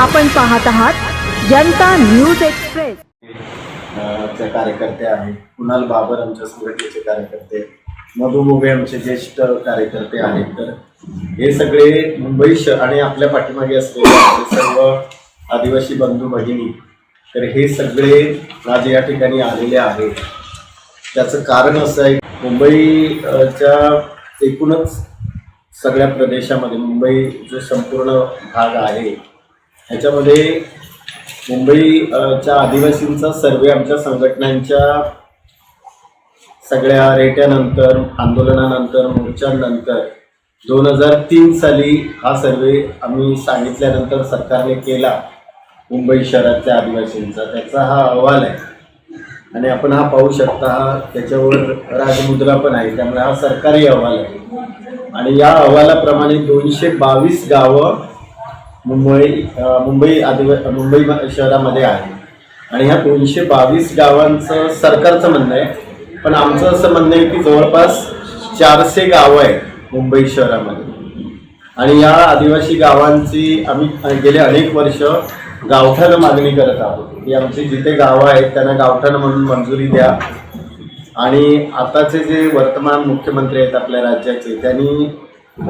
आपण पाहत आहात जनता न्यूज एक्सप्रेस। चे कार्यकर्ते आहेत, कुणाल बाबर आमच्या संघटनेचे कार्यकर्ते, मधु मोघे आमचे ज्येष्ठ कार्यकर्ते आहेत। तर हे सगळे मुंबई आणि आपल्या पाठीमागे असलेले आपले सर्व आदिवासी बंधू भगिनी, तर हे सगळे आज या ठिकाणी आलेले आहेत। त्याचं कारण असं आहे, मुंबईच्या एकूणच सगळ्या प्रदेशामध्ये मुंबई जो संपूर्ण भाग आहे ह्याच्यामध्ये मुंबईच्या आदिवासींचा सर्वे आमच्या संघटनांच्या सगळ्या रेट्यानंतर, आंदोलनानंतर, मोर्चांनंतर 2003 साली हा सर्वे आम्ही सांगितल्यानंतर सरकारने केला मुंबई शहरातल्या आदिवासींचा। त्याचा हा अहवाल आहे आणि आपण हा पाहू शकता, हा त्याच्यावर राजमुद्रा पण आहे, त्यामुळे हा सरकारी अहवाल आहे। आणि या अहवालाप्रमाणे 222 गावं मुंबई शहरामध्ये आहे आणि ह्या 222 गावांचं सरकारचं म्हणणं आहे, पण आमचं असं म्हणणं आहे की जवळपास 400 गावं आहेत मुंबई शहरामध्ये। आणि या आदिवासी गावांची आम्ही गेले अनेक वर्ष गावठाण मागणी करत आहोत की आमची जिथे गावं आहेत त्यांना गावठाण म्हणून मंजुरी द्या। आणि आताचे जे वर्तमान मुख्यमंत्री आहेत आपल्या राज्याचे, त्यांनी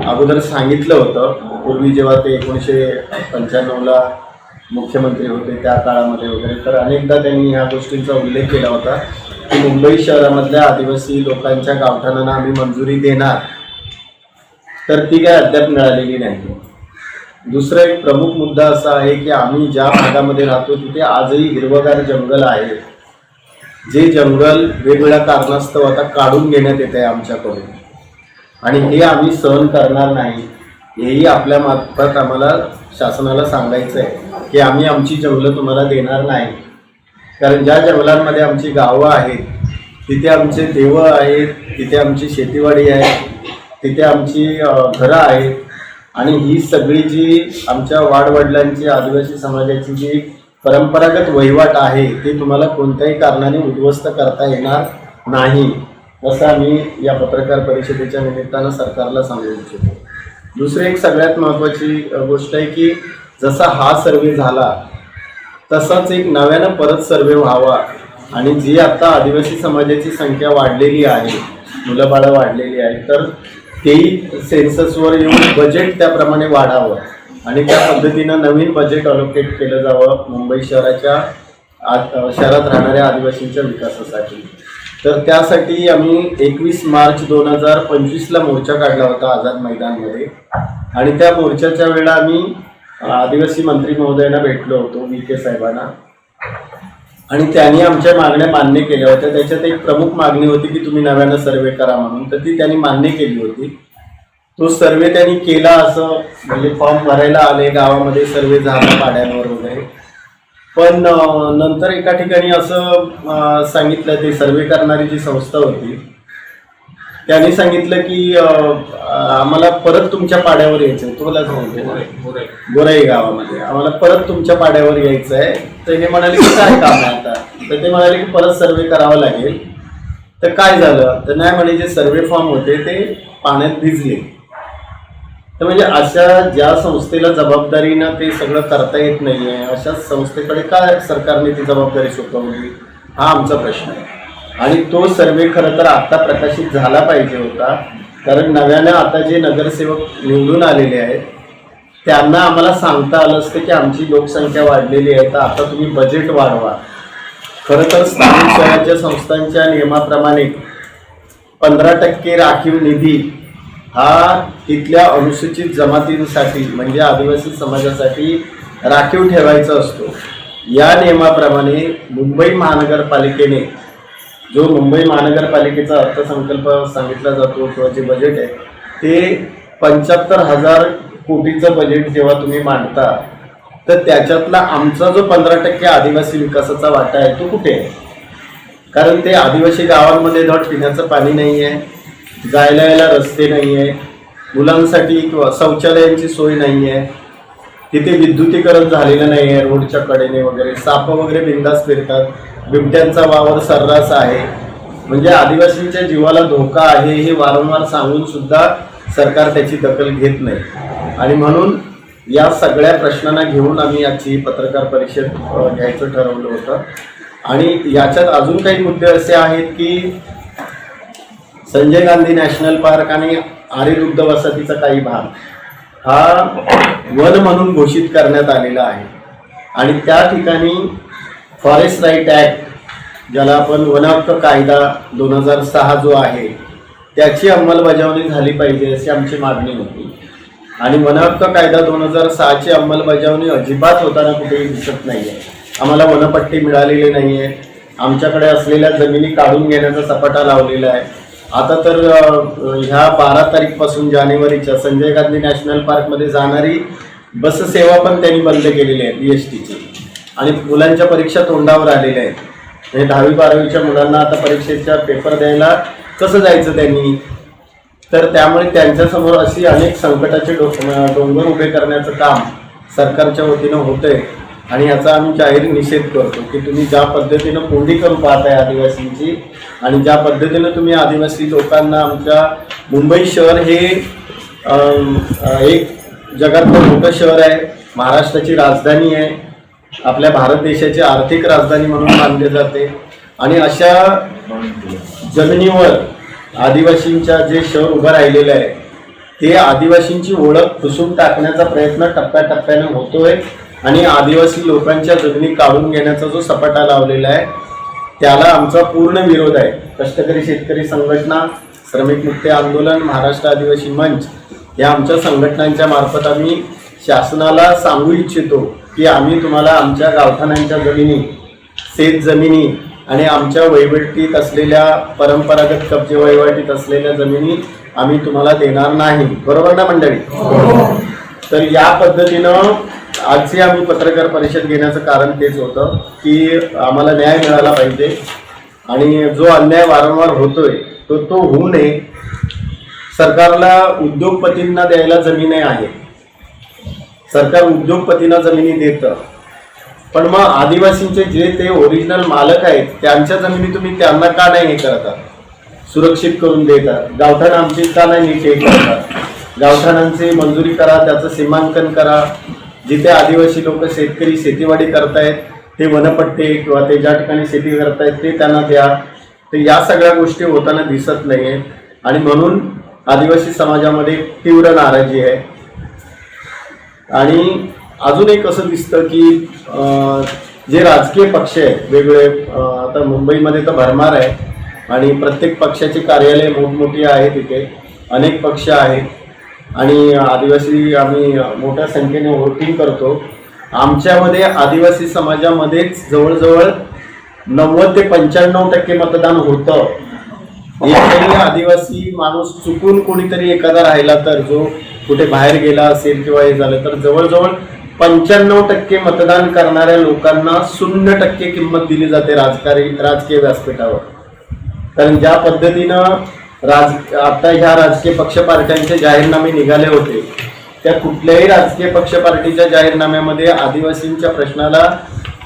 अगोदर सांगितलं होतं, पूर्वी जेव्हा ते 1995ला मुख्यमंत्री होते त्या काळामध्ये वगैरे, तर अनेकदा त्यांनी ह्या गोष्टींचा उल्लेख केला होता की मुंबई शहरामधल्या आदिवासी लोकांच्या गावठाणांना आम्ही मंजुरी देणार, तर ती काय अद्याप मिळालेली नाही। दुसरा एक प्रमुख मुद्दा असा आहे की आम्ही ज्या भागामध्ये राहतो तिथे आजही हिरवगार जंगल आहे, जे जंगल वेगवेगळ्या कारणास्तव आता काढून घेण्यात येत आहे आमच्याकडून, आणि हे आम्ही सहन करणार नाही। हेही आपल्या मार्फत आम्हाला शासनाला सांगायचं आहे की आम्ही आमची जंगलं तुम्हाला देणार नाही, कारण ज्या जंगलांमध्ये आमची गावं आहेत तिथे आमचे देवं आहेत, तिथे आमची शेतीवाडी आहे, तिथे आमची घरं आहेत, आणि ही सगळी जी आमच्या वाडवडिलांची आदिवासी समाजाची जी परंपरागत वहिवाट आहे ते तुम्हाला कोणत्याही कारणाने उद्ध्वस्त करता येणार नाही, असं आम्ही या पत्रकार परिषदेच्या निमित्तानं सरकारला सांगू इच्छितो। दुसरी एक सगळ्यात महत्त्वाची गोष्ट आहे की जसा हा सर्वे झाला तसाच एक नव्यानं परत सर्वे व्हावा, आणि जी आता आदिवासी समाजाची संख्या वाढलेली आहे, मुलं बाळं वाढलेली आहे, तर तेही सेन्ससवर येऊन बजेट त्याप्रमाणे वाढावं आणि त्या पद्धतीनं नवीन बजेट अलोकेट केलं जावं मुंबई शहरात राहणाऱ्या आदिवासींच्या विकासासाठी। तर त्यासाठी आम्ही 21 मार्च 2025ला मोर्चा काढला होता आझाद मैदानमध्ये, आणि त्या मोर्चाच्या वेळेला आम्ही आदिवासी मंत्री महोदयांना भेटलो होतो, VK साहेबांना, आणि त्यांनी आमच्या मागण्या मान्य केल्या होत्या। त्याच्यात एक प्रमुख मागणी होती की तुम्ही नव्यानं सर्वे करा म्हणून, तर ती त्यांनी मान्य केली होती। तो सर्वे त्यांनी केला, असं म्हणजे फॉर्म भरायला आले, गावामध्ये सर्वे झाला पाड्यांवर वगैरे, पण नंतर एका ठिकाणी असं सांगितलं, ते सर्वे करणारी जी संस्था होती त्यांनी सांगितलं की आम्हाला परत तुमच्या पाड्यावर यायचं आहे, तुम्हाला सांगितलं गोराई गावामध्ये आम्हाला परत तुमच्या पाड्यावर यायचं आहे। तर हे म्हणाले की काय काम आहे आता, तर ते म्हणाले की परत सर्वे करावा लागेल। तर काय झालं, तर नाही म्हणे जे सर्वे फॉर्म होते ते पाण्यात भिजले। तर म्हणजे अशा ज्या संस्थेला जबाबदारीनं ते सगळं करता येत नाही आहे, अशा संस्थेकडे काय सरकारने ती जबाबदारी सोपवली, हा आमचा प्रश्न आहे। आणि तो सर्वे खरं तर आत्ता प्रकाशित झाला पाहिजे होता, कारण नव्यानं आता जे नगरसेवक निवडून आलेले आहेत त्यांना आम्हाला सांगता आलं असतं की आमची लोकसंख्या वाढलेली आहे, तर आता तुम्ही बजेट वाढवा। खरं तर स्थानिक स्वराज्य संस्थांच्या नियमाप्रमाणे 15% राखीव निधी हा तिथल्या अनुसूचित जमातींसाठी म्हणजे आदिवासी समाजासाठी राखीव ठेवायचा असतो। या नियमाप्रमाणे मुंबई महानगरपालिकेने, जो मुंबई महानगरपालिकेचा अर्थसंकल्प सांगितला जातो किंवा जे बजेट आहे ते 75,000 कोटीचं बजेट जेव्हा तुम्ही मांडता, तर त्याच्यातला आमचा जो 15% आदिवासी विकासाचा वाटा आहे तो कुठे आहे? कारण ते आदिवासी गावांमध्ये धड पिण्याचं पाणी नाही आहे, जायला यायला रस्ते नाही आहे, मुलांसाठी किंवा शौचालयांची सोय नाही आहे, तिथे विद्युतीकरण झालेलं नाही आहे रोडच्या कडेने वगैरे, साप वगैरे बिंदास फिरतात, बिबट्यांचा वावर सर्रास आहे, म्हणजे आदिवासींच्या जीवाला धोका आहे हे वारंवार सांगून सुद्धा सरकार त्याची दखल घेत नाही। आणि म्हणून या सगळ्या प्रश्नांना घेऊन आम्ही याची पत्रकार परिषद घ्यायचं ठरवलं होतं. आणि याच्यात अजून काही मुद्दे असे आहेत की संजय गांधी नॅशनल पार्क आणि आरेरुद्ध वसाहतीचा काही भाग हा वन म्हणून घोषित करण्यात आलेला आहे. आणि त्या ठिकाणी फॉरेस्ट राईट ॲक्ट, ज्याला आपण वन हक्क कायदा 2006 जो आहे, त्याची अंमलबजावणी झाली पाहिजे अशी आमची मागणी होती. आणि वन हक्क कायदा 2006ची अंमलबजावणी अजिबात होताना कुठेही दिसत नाही आहे. आम्हाला वनपट्टी मिळालेली नाही आहे. आमच्याकडे असलेल्या जमिनी काढून घेण्याचा सपाटा लावलेला आहे. आता तर ह्या 12 तारीखपासून जानेवारीच्या संजय गांधी नॅशनल पार्कमध्ये जाणारी बस सेवा पण त्यांनी बंद केलेली आहे BSTची. आणि मुलांच्या परीक्षा तोंडावर आलेल्या आहेत. म्हणजे 10वी-12वीच्या मुलांना आता परीक्षेच्या पेपर द्यायला कसं जायचं त्यांनी? तर त्यामुळे त्यांच्यासमोर अशी अनेक संकटाचे डोंगर उभे करण्याचं काम सरकारच्या वतीनं होतंय. आणि याचा आम्ही जाहीर निषेध करतो की तुम्ही ज्या पद्धतीनं कोंडी करून पाहताय आदिवासींची, आणि ज्या पद्धतीनं तुम्ही आदिवासी लोकांना, आमच्या मुंबई शहर हे एक जगातलं मोठं शहर आहे, महाराष्ट्राची राजधानी आहे, आपल्या भारत देशाची आर्थिक राजधानी म्हणून मानले जाते. आणि अशा जमिनीवर आदिवासींच्या जे शहर उभं राहिलेलं आहे ते आदिवासींची ओळख पुसून टाकण्याचा प्रयत्न टप्प्याटप्प्याने होतोय. आणि आदिवासी लोकांच्या जमिनी काढून घेण्याचा जो सपाटा लावलेला आहे त्याला आमचा पूर्ण विरोध आहे. कष्टकरी शेतकरी संघटना, श्रमिक मुक्ती आंदोलन, महाराष्ट्र आदिवासी मंच या आमच्या संघटनांच्या मार्फत आम्ही शासनाला सांगू इच्छितो की आम्ही तुम्हाला आमच्या गावठाणांच्या जमिनी, शेत जमिनी आणि आमच्या वहिवटीत असलेल्या परंपरागत कब्जे वहिवाटीत असलेल्या जमिनी आम्ही तुम्हाला देणार नाही. बरोबर ना मंडळी? तर या पद्धतीनं आजची आम्ही पत्रकार परिषद घेण्याचं कारण तेच होतं की आम्हाला न्याय मिळाला पाहिजे. आणि जो अन्याय वारंवार होतोय तो होऊ नये. सरकारला उद्योगपतींना द्यायला जमिनी आहे, सरकार उद्योगपतींना जमिनी देतं, पण मग आदिवासींचे जे ते ओरिजिनल मालक आहेत त्यांच्या जमिनी तुम्ही त्यांना का नाही हे करतात, सुरक्षित करून देतात? गावठाण आमची का नाही नीट हे करतात? गावठाणांची मंजुरी करा, त्याचं सीमांकन करा. जिथे आदिवासी लोक शेतकरी शेतीवाडी करतायत ते वनपट्टे किंवा ते ज्या ठिकाणी शेती करतायत ते त्यांना द्या. तर या सगळ्या गोष्टी होताना दिसत नाही आहेत. आणि म्हणून आदिवासी समाजामध्ये तीव्र नाराजी आहे. आणि अजून एक असं दिसतं की जे राजकीय पक्ष आहेत वेगवेगळे, आता मुंबईमध्ये तर भरमार आहे आणि प्रत्येक पक्षाची कार्यालय मोठमोठी आहेत, तिथे अनेक पक्ष आहेत. आणि आदिवासी आम्ही मोठ्या संख्येने वोटिंग करतो. आमच्यामध्ये आदिवासी समाजामध्येच जवळजवळ 90 ते 95% मतदान होतं. एकही आदिवासी माणूस चुकून कोणीतरी एखादा राहिला तर, जो कुठे बाहेर गेला असेल किंवा हे झालं तर, जवळजवळ 95% मतदान करणाऱ्या लोकांना 0% किंमत दिली जाते राजकीय व्यासपीठावर. कारण ज्या पद्धतीनं आता ह्या राजकीय पक्ष पार्ट्यांचे जाहीरनामे निघाले होते, त्या कुठल्याही राजकीय पक्ष पार्टीच्या जाहीरनाम्यामध्ये आदिवासींच्या प्रश्नाला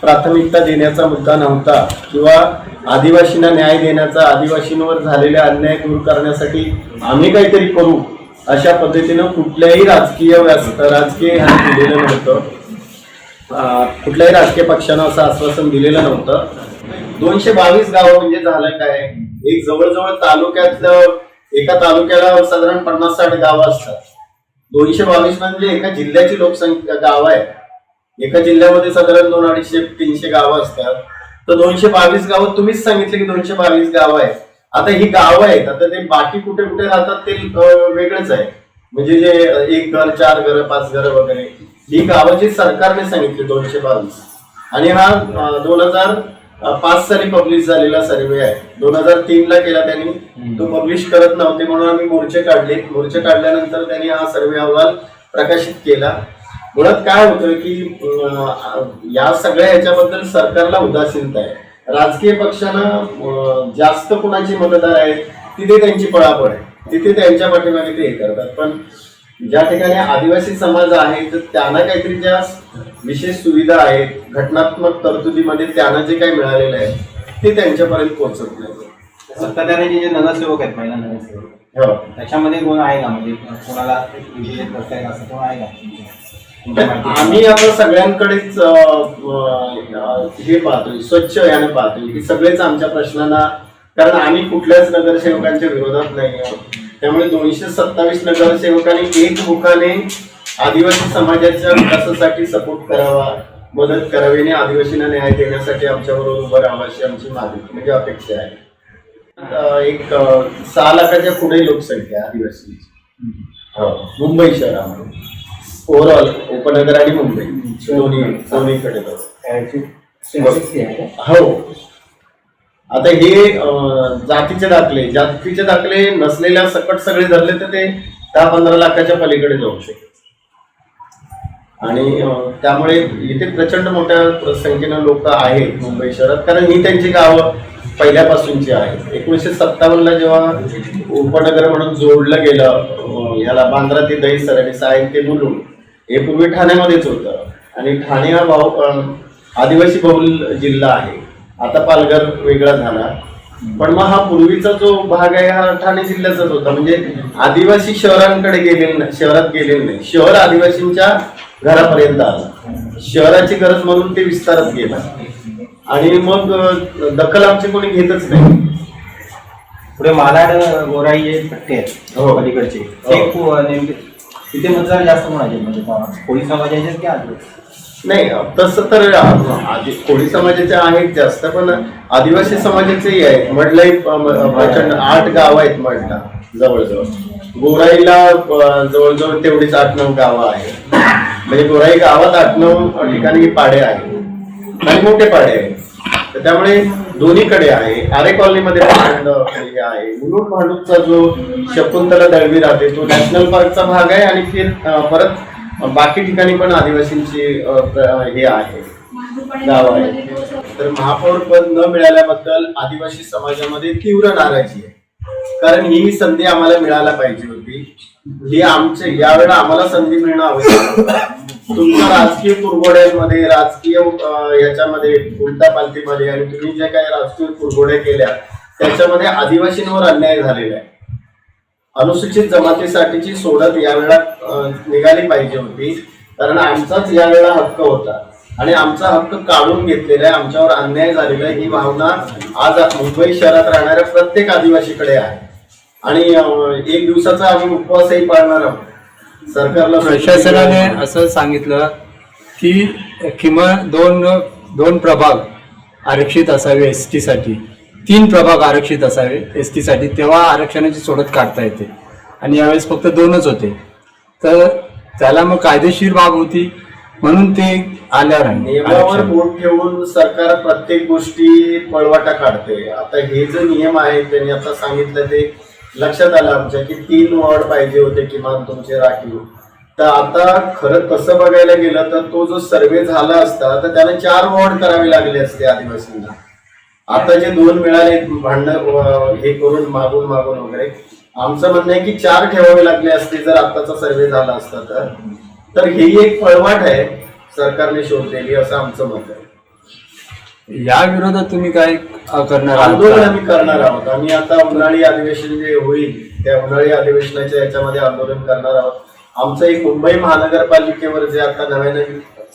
प्राथमिकता देण्याचा मुद्दा नव्हता किंवा आदिवासींना न्याय देण्याचा, आदिवासींवर झालेले अन्याय दूर करण्यासाठी आम्ही काहीतरी करू अशा पद्धतीनं कुठल्याही राजकीय दिलेलं नव्हतं. कुठल्याही राजकीय पक्षानं असं आश्वासन दिलेलं नव्हतं. 222 गावं म्हणजे झालं काय, एक जवळजवळ तालुक्यातलं, एका तालुक्याला साधारण 50-60 गावं असतात. 222 म्हणजे एका जिल्ह्याची लोकसंख्या गाव आहे. एका जिल्ह्यामध्ये साधारण 200-250-300 गावं असतात. तर 222 गावं तुम्हीच सांगितले की 222 गावं आहेत. आता ही गावं आहेत, आता ते बाकी कुठे कुठे राहतात ते वेगळंच आहे. म्हणजे जे 1 घर 4 घरं 5 घरं वगैरे, ही गावं जी सरकारने सांगितली 222. आणि हा 2005 साली पब्लिश झालेला सर्वे आहे. 2003 ला केला त्यांनी, तो पब्लिश करत नव्हते म्हणून आम्ही मोर्चे काढले. मोर्चे काढल्यानंतर त्यांनी हा सर्वे अहवाल प्रकाशित केला. मुळात काय होतं की या सगळ्या ह्याच्याबद्दल सरकारला उदासीनता आहे. राजकीय पक्षांना जास्त कुणाची मतदार आहेत तिथे त्यांची पळापळ आहे, तिथे त्यांच्या पाठीमागे ते हे करतात. पण ज्या ठिकाणी आदिवासी समाज आहे तर त्यांना काहीतरी ज्या विशेष सुविधा आहेत, घटनात्मक तरतुदीमध्ये त्यांना जे काही मिळालेलं आहे ते त्यांच्यापर्यंत पोहोचत नाही. सत्ताधाऱ्यांचे जे नगरसेवक आहेत, महिला नगरसेवक, त्याच्यामध्ये कोण आहे का? म्हणजे कोणाला असं कोण आहे का? आम्ही आता सगळ्यांकडेच हे पाहतोय, स्वच्छ याने पाहतोय की सगळेच आमच्या प्रश्नांना, कारण आम्ही कुठल्याच नगरसेवकांच्या विरोधात नाही आहोत. त्यामुळे 227 नगरसेवकांनी एकमुखाने आदिवासी समाजाच्या विकासासाठी सपोर्ट करावा, मदत करावी आणि आदिवासींना न्याय देण्यासाठी आमच्याबरोबर उभं राहावं अशी आमची मागणी म्हणजे अपेक्षा आहे. एक 6 लाखाच्या पुढे लोकसंख्या आदिवासींची मुंबई शहरामध्ये, ओव्हरऑल उपनगर आणि मुंबई दोन्हीकडे. हो, आता हे जातीचे दाखले नसलेल्या सकट सगळे धरले तर ते 10-15 लाखाच्या पलीकडे जाऊ शकते. आणि त्यामुळे इथे प्रचंड मोठ्या संख्येनं लोक आहेत मुंबई शहरात, कारण ही त्यांची गावं पहिल्यापासूनची आहेत. 1957ला जेव्हा उपनगर म्हणून जोडलं गेलं याला, बांद्रा ते दहिसर आणि सायन ते मुलुंड, हे पूर्वी ठाण्यामध्येच होतं. आणि ठाणे हा आदिवासी बहुल जिल्हा आहे. आता पालघर वेगळा झाला, पण मग हा पूर्वीचा जो भाग आहे हा ठाणे जिल्ह्याचाच होता. म्हणजे आदिवासी शहरात गेलेले नाही, शहर आदिवासींच्या घरापर्यंत आलं. शहराची गरज म्हणून ते विस्तारत गेलं आणि मग दखल आमची कोणी घेतच नाही. पुढे मालाड गोराई हे पट्टे आहेत अलीकडचे, तिथे मतदार जास्त कोणाचे, म्हणजे कोळी समाजाचे की आदिवासी? नाही, तसं तर कोळी समाजाचे आहेत जास्त, पण आदिवासी समाजाचेही आहेत. मडलाई प्रचंड 8 गाव आहेत मडला जवळजवळ. गोराईला जवळजवळ तेवढीच 8-9 गावं आहेत. म्हणजे गोराई गावात 8-9 ठिकाणी पाडे आहेत आणि मोठे पाडे आहेत. तर त्यामुळे दोन्हीकडे आहे. आरे कॉलनीमध्ये हे आहे. मुलुंड भांडूपचा जो शकुंतला दळवी राहते तो नॅशनल पार्कचा भाग आहे. आणि परत बाकी ठिकाणी पण आदिवासींची हे आहे, गाव आहे. तर महापौर पद न मिळाल्याबद्दल आदिवासी समाजामध्ये तीव्र नाराजी आहे. कारण ही संधी आम्हाला मिळायला पाहिजे होती. ही यावेळेला आम्हाला संधी मिळणं आवश्यक होतं. तुमच्या राजकीय कुरघोड्यांमध्ये, राजकीय याच्यामध्ये, उलटापालटीमध्ये आणि तुम्ही जे काही राजकीय कुरघोड्या केल्या त्याच्यामध्ये आदिवासींवर अन्याय झालेला आहे. अनुसूचित जमातीसाठीची सोडत यावेळेला निघाली पाहिजे होती, कारण आमचाच यावेळेला हक्क होता आणि आमचा हक्क काढून घेतलेला आहे, आमच्यावर अन्याय झालेला आहे. ही भावना आज मुंबई शहरात राहणाऱ्या प्रत्येक आदिवासीकडे आहे. आणि 1 दिवसाचा आम्ही उपवासही पाळणार आहोत. सरकारला प्रशासनाने असं सांगितलं की किमान दोन प्रभाग आरक्षित असावे एसटी साठी, 3 प्रभाग आरक्षित असावे एसटी साठी, तेव्हा आरक्षणाची सोडत काढता येते. आणि यावेळेस फक्त 2च होते. तर त्याला मग कायदेशीर बाब होती म्हणून ते आल्यावर नियमावर बोट ठेवून सरकार प्रत्येक गोष्टी पळवाटा काढते. आता हे जे नियम आहेत त्यांनी आता सांगितलं ते लक्षात आलं आमच्या की 3 वॉर्ड पाहिजे होते किमान तुमचे राखीव. तर आता खरं तसं बघायला गेलं तर तो जो सर्वे झाला असता तर त्याने 4 वॉर्ड करावे लागले असते आदिवासींना. आता जे 2 मिळाले भांडण हे करून मागून वगैरे, आमचं म्हणणं आहे की 4 ठेवावे लागले असते जर आताचा सर्वे झाला असता तर ही एक पळवाट आहे सरकारने शोधलेली असं आमचं मत आहे. या विरोधात तुम्ही काय करणार? आंदोलन आम्ही करणार आहोत. आम्ही आता उन्हाळी अधिवेशन जे होईल त्या उन्हाळी अधिवेशनाच्या याच्यामध्ये आंदोलन करणार आहोत. आमचं एक मुंबई महानगरपालिकेवर जे आता नव्याने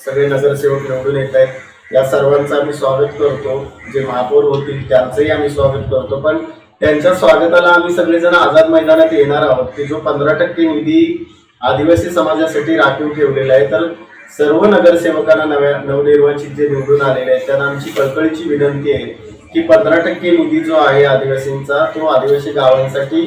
सगळे नगरसेवक निवडून येत आहेत या सर्वांचं आम्ही स्वागत करतो. जे महापौर होतील त्यांचंही आम्ही स्वागत करतो. पण त्यांच्या स्वागताला आम्ही सगळेजण आझाद मैदानात येणार आहोत की जो 15% निधी आदिवासी समाजासाठी राखीव ठेवलेला आहे. तर सर्व नगरसेवकांना नवनिर्वाचित जे निवडून आलेले आहेत त्यांना आमची कळकळीची विनंती आहे की 15% निधी जो आहे आदिवासींचा तो आदिवासी गावांसाठी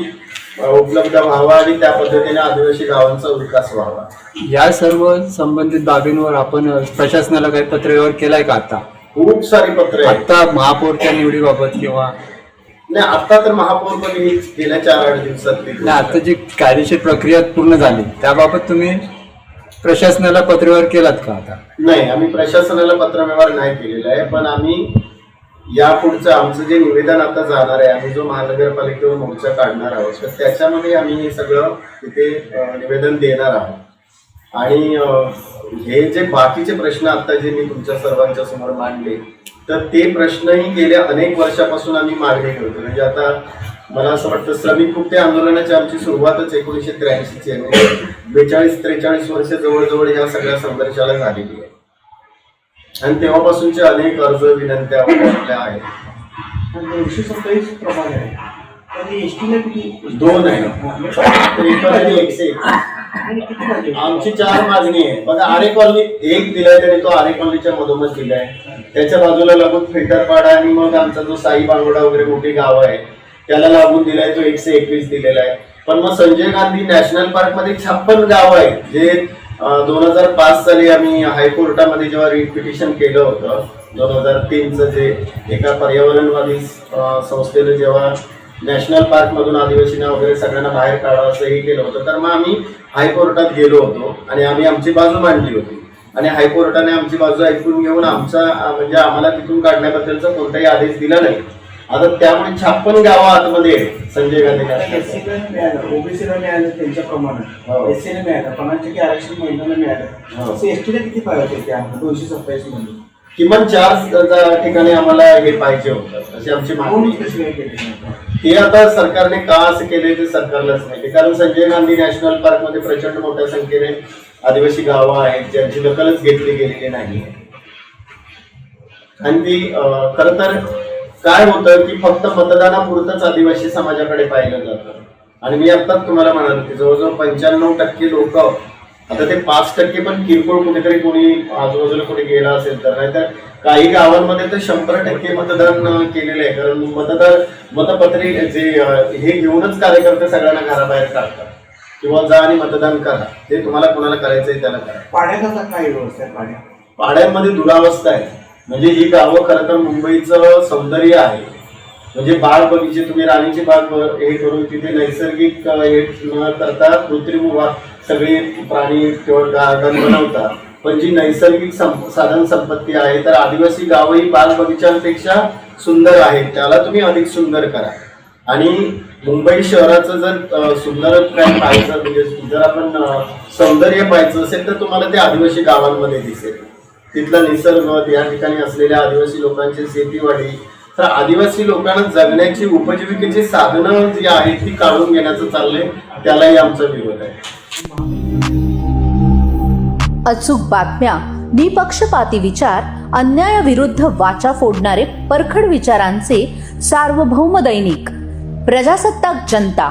उपलब्ध व्हावा आणि त्या पद्धतीने आदिवासी गावांचा विकास व्हावा. या सर्व संबंधित बाबींवर आपण प्रशासनाला काही पत्रव्यवहार केलाय का? आता खूप सारी पत्र आहेत. आता महापौरच्या निवडीबाबत किंवा नाही, आता तर महापौर ही गेल्या 4-8 दिवसात आता जी कायदेशीर प्रक्रिया पूर्ण झाली त्याबाबत तुम्ही प्रशासनाला पत्रव्यवहार केलात का? आता नाही, आम्ही प्रशासनाला पत्रव्यवहार नाही केलेला आहे. पण आम्ही यापुढचं आमचं जे निवेदन आता जाणार आहे, आम्ही जो महानगरपालिकेवर मोर्चा काढणार आहोत तर त्याच्यामध्ये आम्ही हे सगळं तिथे निवेदन देणार आहोत. आणि हे जे बाकीचे प्रश्न आता जे मी तुमच्या सर्वांच्या समोर मांडले तर ते प्रश्नही गेल्या अनेक वर्षापासून आम्ही मागणी करतो. म्हणजे आता मला असं वाटतं श्रमिक मुक्ती आंदोलनाची आमची सुरुवातच 1983ची आहे. 42-43 वर्ष जवळजवळ या सगळ्या संघर्षाला झालेली आहे आणि तेव्हापासूनचे अनेक अर्ज विनंत्या आपल्या आहेत. 227 प्रभाग आहे आणि एसटीला किती? 2 आहे. 101. आणि किती पाहिजे? आमची 4 मागणी आहे बघा. आरे कॉलनी एक दिलाय त्याने, तो आरे कॉलनीच्या मधोमध दिलाय. त्याच्या बाजूला लागून फिल्टरपाडा आणि मग आमचा जो साई बांगोडा वगैरे मोठी गाव आहे त्याला लागून दिलाय, तो 121 दिलेला आहे. पण मग संजय गांधी नॅशनल पार्क मध्ये 56 गाव आहेत जे 2005 साली आम्ही हायकोर्टामध्ये जेव्हा रिट पिटिशन केलं होतं 2003चं, जे एका पर्यावरणवादी संस्थेनं जेव्हा नॅशनल पार्क मधून आदिवासींना वगैरे सगळ्यांना बाहेर काढावं असं हे केलं होतं, तर मग आम्ही हायकोर्टात गेलो होतो आणि आम्ही आमची बाजू मांडली होती आणि हायकोर्टाने आमची बाजू ऐकून घेऊन आमचा म्हणजे आम्हाला तिथून काढण्याबद्दलचा कोणताही आदेश दिला नाही. आता त्यामुळे 56 गावं आतमध्ये संजय गांधी एससीला मिळालं, ओबीसीला मिळालं त्यांच्याप्रमाणे, एससीला मिळालं, 50% आरक्षण महिलांना मिळालं. असं एसटीला किती पाहिजे होते? 227 मध्ये किमान 4 ठिकाणी आम्हाला हे पाहिजे होतं अशी आमची मागणी. कशी काय केली? हे आता सरकारने का असं केले ते सरकारलाच माहिती, कारण संजय गांधी नॅशनल पार्क मध्ये प्रचंड मोठ्या संख्येने आदिवासी गावं आहेत ज्यांची दखलच घेतली गेलेली नाही. आणि ती खरं तर काय होतं की फक्त मतदानापुरतच आदिवासी समाजाकडे पाहिलं जातं. आणि मी आत्ताच तुम्हाला म्हणालो की जवळजवळ 95% लोक, आता ते 5% पण किरकोळ कुठेतरी कोणी आजूबाजूला कुठे गेला असेल तर, नाहीतर काही गावांमध्ये तर 100% मतदान केलेलं आहे. कारण मतपत्रे जे हे घेऊनच कार्यकर्ते सगळ्यांना घराबाहेर काढतात किंवा जा आणि मतदान करा, ते तुम्हाला कोणाला करायचंय त्याला करा. पाण्याचा काय व्यवस्था आहे? पाड्यांमध्ये दुरावस्था आहे. म्हणजे ही गावं खरं तर मुंबईचं सौंदर्य आहे. म्हणजे बाग बगीचे, तुम्ही राणीची बाग हे करून तिथे नैसर्गिक हे न करता कृत्रिम सगळे प्राणी किंवा गार्डन बनवतात, पण जी नैसर्गिक साधन संपत्ती आहे तर आदिवासी गावं ही बाग बगीचांपेक्षा सुंदर आहेत, त्याला तुम्ही अधिक सुंदर करा. आणि मुंबई शहराचं जर सुंदर काय पाहायचं म्हणजे जर आपण सौंदर्य पाहायचं असेल तर तुम्हाला ते आदिवासी गावांमध्ये दिसेल. तिथला निसर्ग, या ठिकाणी असलेल्या आदिवासी लोकांची शेतीवाडी, तर आदिवासी लोकांना जगण्याची उपजीविकेची साधनं जी आहेत ती काढून घेण्याचं चाललंय, त्यालाही आमचा विरोध आहे. अचूक बातम्या, निपक्षपाती विचार, अन्यायाविरुद्ध वाचा फोडणारे परखड विचारांचे सार्वभौम दैनिक प्रजासत्ताक जनता.